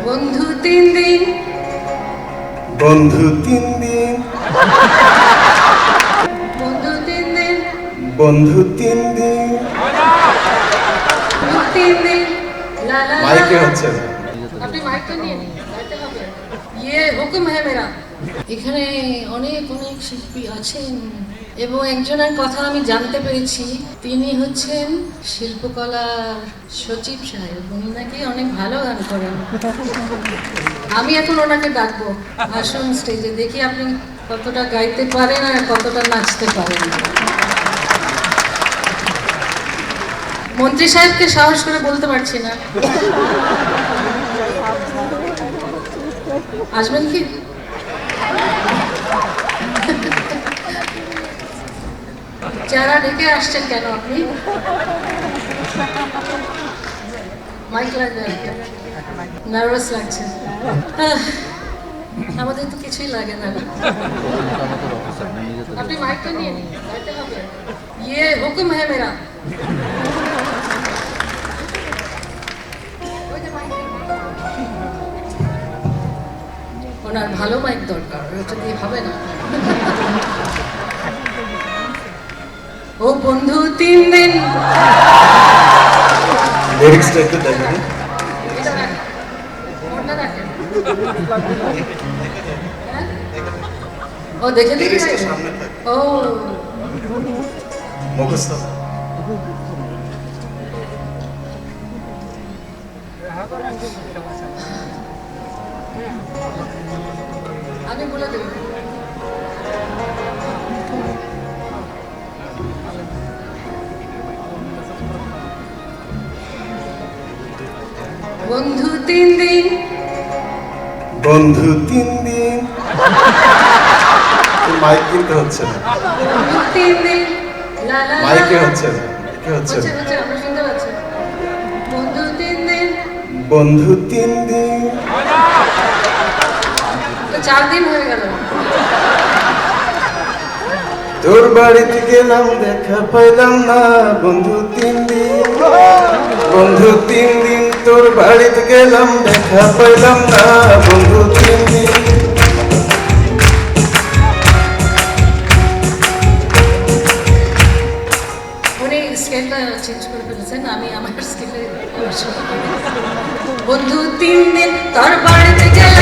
বন্ধু তিন দিন বন্ধু তিন দিন বন্ধু তিন দিন বন্ধু তিন দিন বন্ধু তিন দিন লা লা লা মাইকে লা। হচ্ছে না। আপনি মাইকটা নিয়ে নিন, গাইতে হবে। ইয়ে হুকুম হ্যায় মেরা। এখানে অনেক অনেক শিল্পী আছেন এবং একজনের কথা আমি জানতে পেরেছি, তিনি হচ্ছেন শিল্পকলার সচিব সাহেব। উনি নাকি অনেক ভালো গান করেন। আমি এখন ওনাকে ডাকবো, আসুন স্টেজে, দেখি আপনি কতটা গাইতে পারেন আর কতটা নাচতে পারেন। মন্ত্রী সাহেবকে সাহস করে বলতে পারছি না, আসবেন কি? চেহারা ঢেকে আসছেন কেন আপনি? মাইক লাগবে, নার্ভাস লাগছে। আমাদের তো কিছুই লাগে না। আপনি মাইকটা নিয়ে নিন, গাইতে হবে। ইয়ে হুকুম হ্যায় মেরা। ওনার ভালো মাইক দরকার, ওটা দিয়ে হবে না। ও বন্ধু তিন দিন। লিরিক্সটা একটু দেখেন। এটা রাখেন, ওটা রাখেন। হ্যাঁ? ও দেখে দেখে লিরিক্সটা গাইবেন? সামনে থাকে। ও মুখস্থ। আমি বলে দেব। বন্ধু তিন দিন বন্ধু তিন দিন মাইক কিনতে হচ্ছে না। বন্ধু তিন দিন লা লা লা মাইকে লা। হচ্ছে না। মাইকে হচ্ছে হচ্ছে না। হচ্ছে, আমরা শুনতে পাচ্ছি। বন্ধু তিন দিন, বন্ধু তিন দিন তো 4 দিন হয়ে গেল। তোর বাড়িতে গেলাম দেখা পাইলাম না বন্ধু তিন দিন। বন্ধু তিন দিন তোর বাড়িতে গেলাম দেখা পাইলাম না বন্ধু তিন দিন। উনি স্কেলটা চেঞ্জ করে ফেলেছেন, আমি আমার স্কেলে। বন্ধু তিন দিন তোর বাড়িতে গেলাম